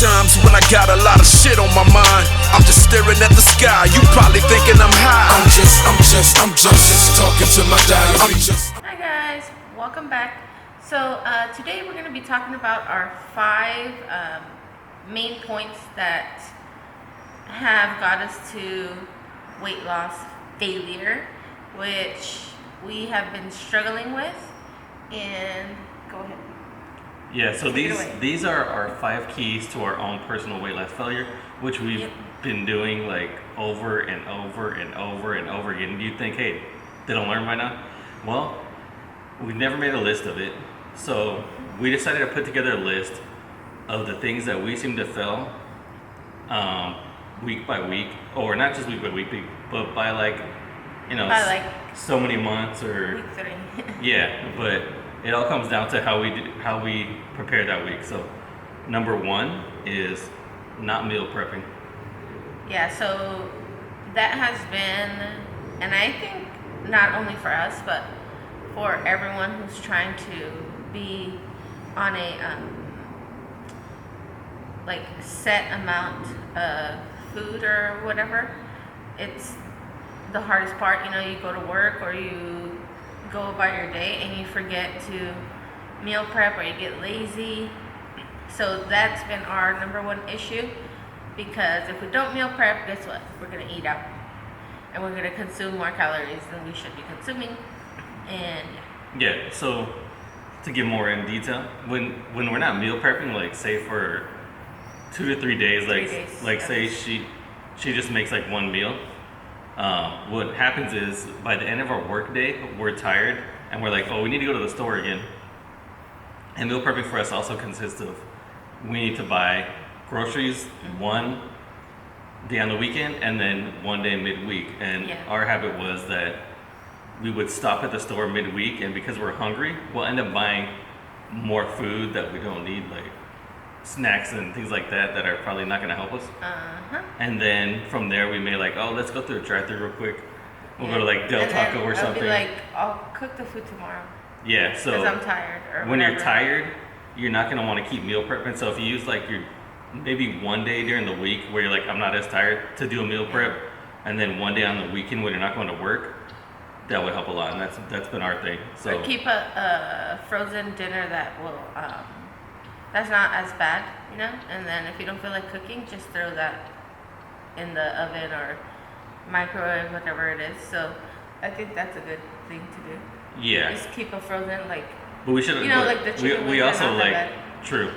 times when I got a lot of shit on my mind. I'm just staring at the sky, you probably thinking I'm high. I'm just talking to my diary. Hi guys, welcome back. So today we're going to be talking about our 5 main points that have got us to weight loss failure, which we have been struggling with. And go ahead. Yeah, so these are our 5 keys to our own personal weight loss failure, which we've been doing like over and over and over and over again. You think, hey, they don't learn by now? Well, we never made a list of it. So we decided to put together a list of the things that we seem to fail week by week, or not just week by week, but by so many months or week 3. Yeah, but it all comes down to how we prepare that week. So number 1 is not meal prepping. Yeah, so that has been, and I think not only for us, but for everyone who's trying to be on a set amount of food or whatever, it's the hardest part. You know, you go to work or you go about your day and you forget to meal prep, or you get lazy. So that's been our number 1 issue, because if we don't meal prep, guess what? We're going to eat out and we're going to consume more calories than we should be consuming. And yeah, so to get more in detail, when we're not meal prepping, like say for 2 to 3 days, say she just makes like 1 meal, what happens is by the end of our work day, we're tired and we're like, oh, we need to go to the store again. And meal prepping for us also consists of, we need to buy groceries 1 day on the weekend and then 1 day midweek. And our habit was that we would stop at the store midweek, and because we're hungry, we'll end up buying more food that we don't need, like snacks and things like that are probably not going to help us. And then from there we may like, oh, let's go through a drive-thru real quick. We'll go to like Del Taco or something. I'll be like, I'll cook the food tomorrow. Yeah, so because I'm tired or when whatever. You're tired, you're not going to want to keep meal prepping. So if you use like your maybe 1 day during the week where you're like, I'm not as tired to do a meal prep, and then 1 day on the weekend when you're not going to work, that would help a lot. And that's been our thing. So or keep a frozen dinner that will that's not as bad, you know. And then if you don't feel like cooking, just throw that in the oven or microwave, whatever it is. So I think that's a good thing to do. Yeah. Just keep a frozen But we should. You know, like the chicken. We also true.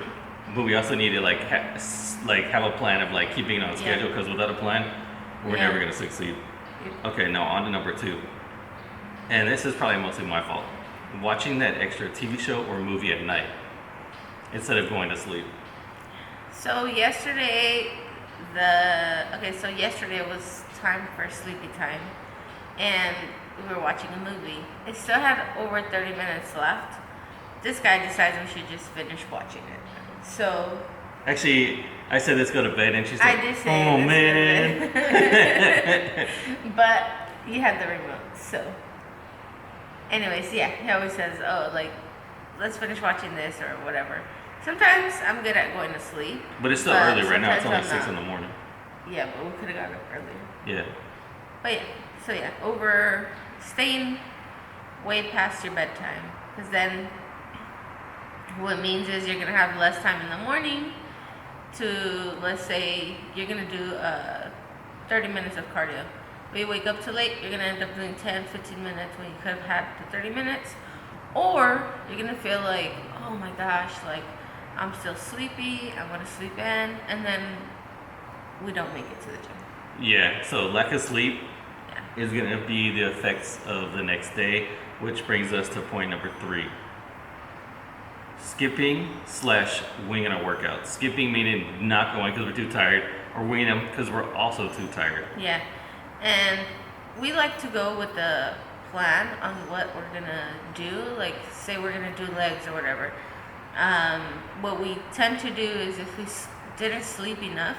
But we also need to have a plan of like keeping it on schedule, because without a plan, we're never gonna succeed. Okay, now on to number 2. And this is probably mostly my fault. Watching that extra TV show or movie at night instead of going to sleep. So yesterday was time for sleepy time, and we were watching a movie. It still had over 30 minutes left. This guy decides we should just finish watching it. So actually, I said let's go to bed, and she's like, I did say, oh man. But you had the remote, so. Anyways, he always says, oh, like, let's finish watching this or whatever. Sometimes I'm good at going to sleep. But it's still early right now. It's only 6 in the morning. Yeah, but we could have gotten up earlier. Yeah. But over staying way past your bedtime. Because then what it means is you're going to have less time in the morning to, let's say, you're going to do 30 minutes of cardio. But you wake up too late, you're going to end up doing 10, 15 minutes when you could have had the 30 minutes. Or you're going to feel like, oh my gosh, like I'm still sleepy, I want to sleep in, and then we don't make it to the gym. Yeah, so lack of sleep is going to be the effects of the next day, which brings us to point number 3. Skipping/winging a workout. Skipping meaning not going because we're too tired, or winging them because we're also too tired. Yeah. And we like to go with the plan on what we're gonna do. Like, say we're gonna do legs or whatever. What we tend to do is, if we didn't sleep enough,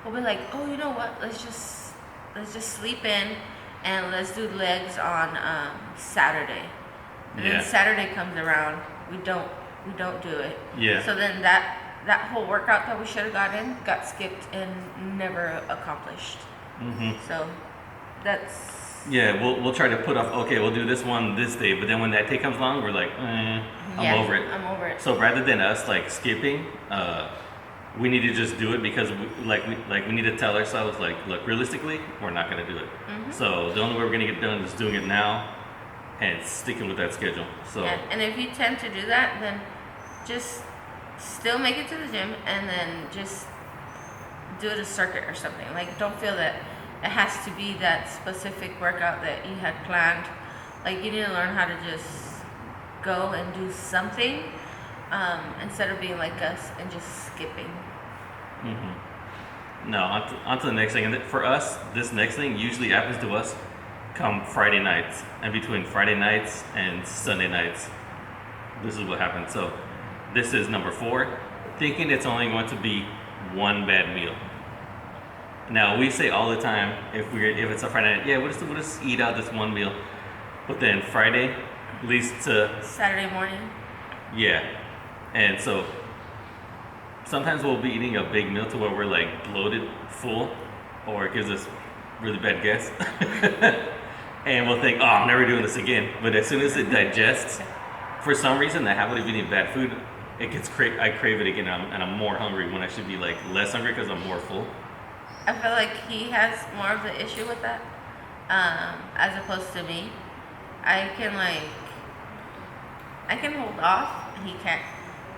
we'll be like, oh, you know what? Let's just sleep in and let's do legs on Saturday. And then Saturday comes around, we don't do it. Yeah. So then that that whole workout that we should have gotten got skipped and never accomplished. So that's. Yeah, we'll try to put off. Okay, we'll do this one this day, but then when that day comes along, we're like, I'm over it. I'm over it. So rather than us like skipping, we need to just do it because we need to tell ourselves like, look, realistically, we're not gonna do it. So the only way we're gonna get done is doing it now, and sticking with that schedule. So yeah, and if you tend to do that, then just still make it to the gym, and then just do it a circuit or something. Like, don't feel that it has to be that specific workout that you had planned. Like, you need to learn how to just go and do something instead of being like us and just skipping. No, on to the next thing. And for us, this next thing usually happens to us come Friday nights. And between Friday nights and Sunday nights, this is what happens. So this is number 4, thinking it's only going to be one bad meal. Now we say all the time, if it's a Friday night, yeah, we'll just eat out this one meal. But then Friday leads to Saturday morning. Yeah, and so sometimes we'll be eating a big meal to where we're like bloated, full, or it gives us really bad gas, and we'll think, oh, I'm never doing this again. But as soon as it digests, for some reason, the habit of eating bad food, I crave it again, and I'm more hungry when I should be like less hungry because I'm more full. I feel like he has more of the issue with that, as opposed to me. I can hold off, and he can't.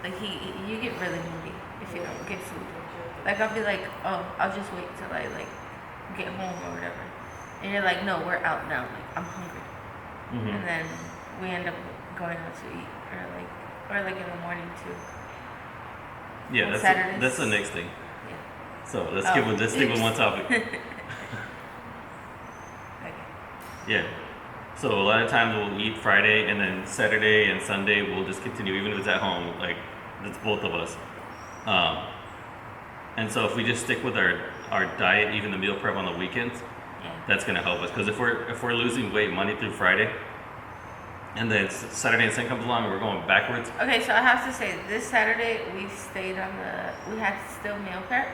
Like, you get really hungry if you don't get food. Like, I'll be like, oh, I'll just wait till I like get home or whatever. And you're like, no, we're out now. Like, I'm hungry. And then we end up going out to eat, or like in the morning too. Yeah, that's the next thing. So let's stick with one topic. Okay. Yeah. So a lot of times we'll eat Friday, and then Saturday and Sunday we'll just continue, even if it's at home. Like, that's both of us. And so if we just stick with our diet, even the meal prep on the weekends, that's gonna help us. Because if we're losing weight Monday through Friday, and then Saturday and Sunday comes along and we're going backwards. Okay, so I have to say, this Saturday we had still meal prep.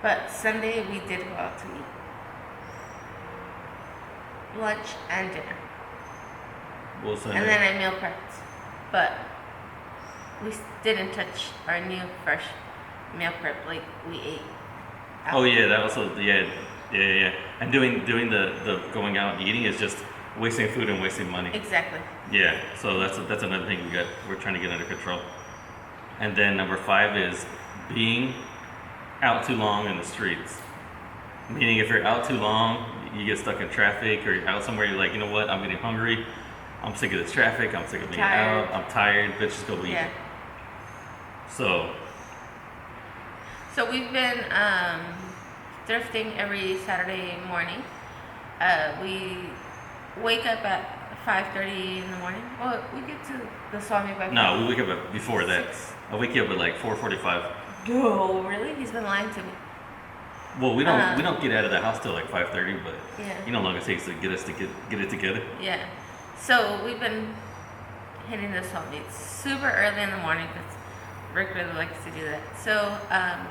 But Sunday we did go out to eat. Lunch and dinner. Well, Sunday. And then I meal prepped. But we didn't touch our new fresh meal prep like we ate out. Oh yeah, that also, yeah. And doing the going out and eating is just wasting food and wasting money. Exactly. Yeah, so that's another thing we're trying to get under control. And then number 5 is being out too long in the streets. Meaning, if you're out too long, you get stuck in traffic, or you're out somewhere, you're like, you know what, I'm getting hungry, I'm sick of this traffic, I'm sick of being out, I'm tired, let's just go eat. Yeah. So we've been thrifting every Saturday morning. We wake up at 5:30 in the morning. Well, we get to the Swami by 5. No, we wake up before that. I wake you up at like 4:45. No, really? He's been lying to me. Well, we don't get out of the house till like 5:30, but Yeah. you know how long it takes to get us to get it together. Yeah. So we've been hitting this home. It's super early in the morning because Rick really likes to do that. So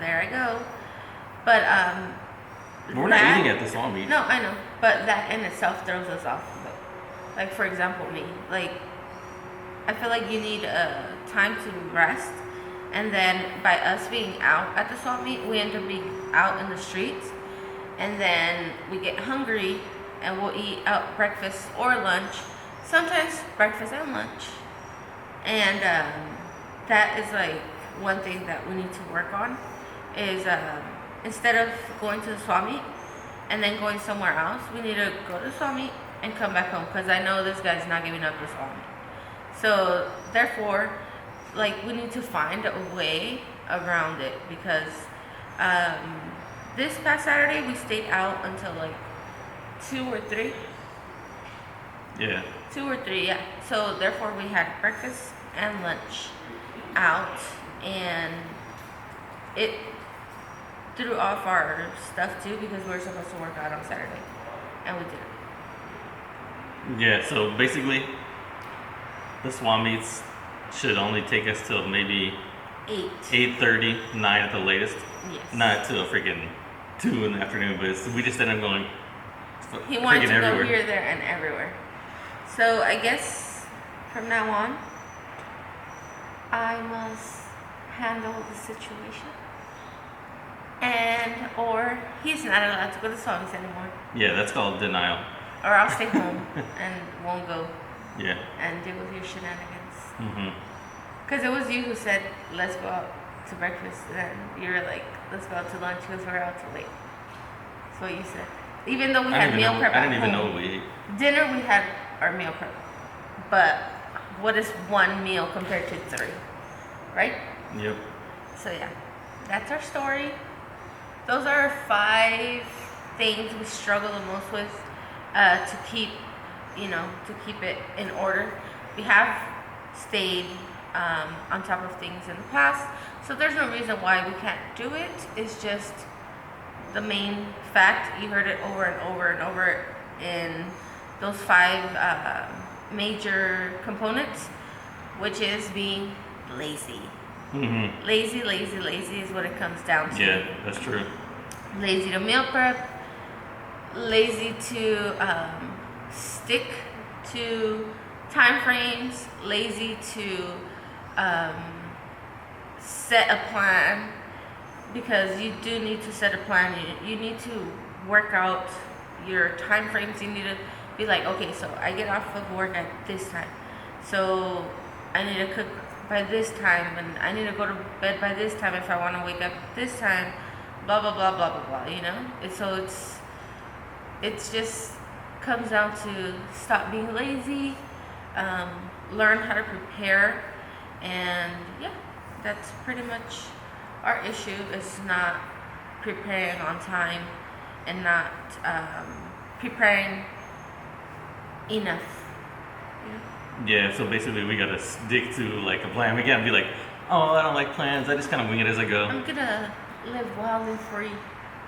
there I go. But We're not eating at the Swami meet. No, I know. But that in itself throws us off. Like, for example, me. Like, I feel like you need time to rest. And then by us being out at the swap meet, we end up being out in the streets. And then we get hungry and we'll eat out breakfast or lunch. Sometimes breakfast and lunch. And that is like one thing that we need to work on is instead of going to the swap meet and then going somewhere else, we need to go to the swap meet and come back home, because I know this guy's not giving up the swap meet. So therefore, like, we need to find a way around it, because this past Saturday we stayed out until like 2 or 3. Yeah. 2 or 3, yeah. So therefore we had breakfast and lunch out, and it threw off our stuff too, because we were supposed to work out on Saturday, and we didn't. Yeah, so basically the swap meets should only take us till maybe 8. 8:30, 9 at the latest. Yes. Not till freaking 2 in the afternoon, but we just ended up going. He wanted to everywhere. go here, there, and everywhere. So I guess from now on, I must handle the situation. Or he's not allowed to go to songs anymore. Yeah, that's called denial. Or I'll stay home and won't go Yeah. and deal with your shenanigans. Mm-hmm. Because it was you who said, let's go out to breakfast. And then you were like, let's go out to lunch because we're out too late. That's what you said. Even though we had meal prep I at didn't even home. know we ate. Dinner, we had our meal prep. But what is one meal compared to 3? Right? Yep. So yeah, that's our story. Those are 5 things we struggle the most with to keep it in order. We have stayed on top of things in the past, so there's no reason why we can't do it. It's just the main fact. You heard it over and over and over in those 5 major components, which is being lazy. Mm-hmm. Lazy is what it comes down to. Yeah, that's true. Lazy to meal prep, lazy to stick to time frames, lazy to set a plan, because you do need to set a plan. You need to work out your time frames. You need to be like, okay, so I get off of work at this time, so I need to cook by this time, and I need to go to bed by this time if I want to wake up this time, blah blah blah blah blah blah, you know. It's just comes down to stop being lazy, learn how to prepare, and yeah, that's pretty much our issue, is not preparing on time and not preparing enough. Yeah, so basically we gotta stick to like a plan. We can't be like, oh, I don't like plans. I just kind of wing it as I go. I'm gonna live wild and free.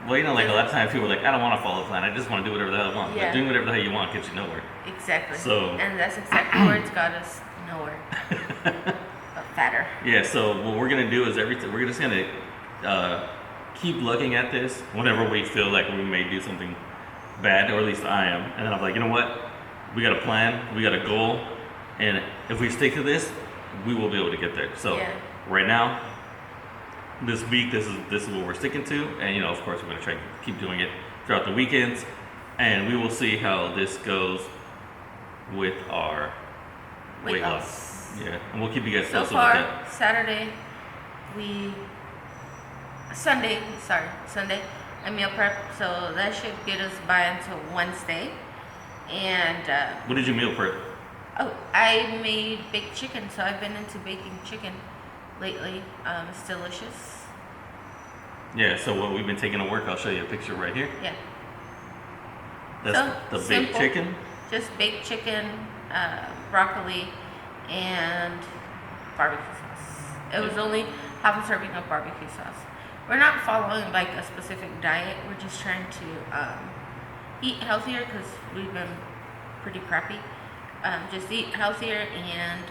Well, like a lot of times people are like, I don't want to follow a plan. I just want to do whatever the hell I want. Yeah. But doing whatever the hell you want gets you nowhere. Exactly. So. And that's exactly where it's got us. Nowhere. But fatter. Yeah. So what we're gonna do is we're just gonna keep looking at this whenever we feel like we may do something bad, or at least I am. And then I'm like, you know what? We got a plan. We got a goal. And if we stick to this, we will be able to get there. So right now, this week, this is what we're sticking to, and of course, we're going to try to keep doing it throughout the weekends, and we will see how this goes with our weight loss. Yeah, and we'll keep you guys posted. So far, with that. Sunday, I meal prep, so that should get us by until Wednesday. And what did you meal prep? Oh, I made baked chicken, so I've been into baking chicken lately. It's delicious. Yeah, so what we've been taking to work, I'll show you a picture right here. Yeah. That's so, the baked chicken? Just baked chicken, broccoli, and barbecue sauce. It was only half a serving of barbecue sauce. We're not following like a specific diet. We're just trying to eat healthier, because we've been pretty crappy. Just eat healthier and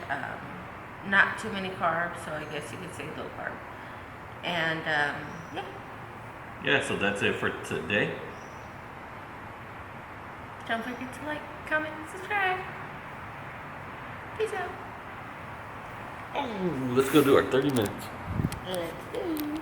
not too many carbs, so I guess you could say low carb. And yeah. Yeah, so that's it for today. Don't forget to like, comment, and subscribe. Peace out. Oh, let's go do our 30 minutes. Let's do.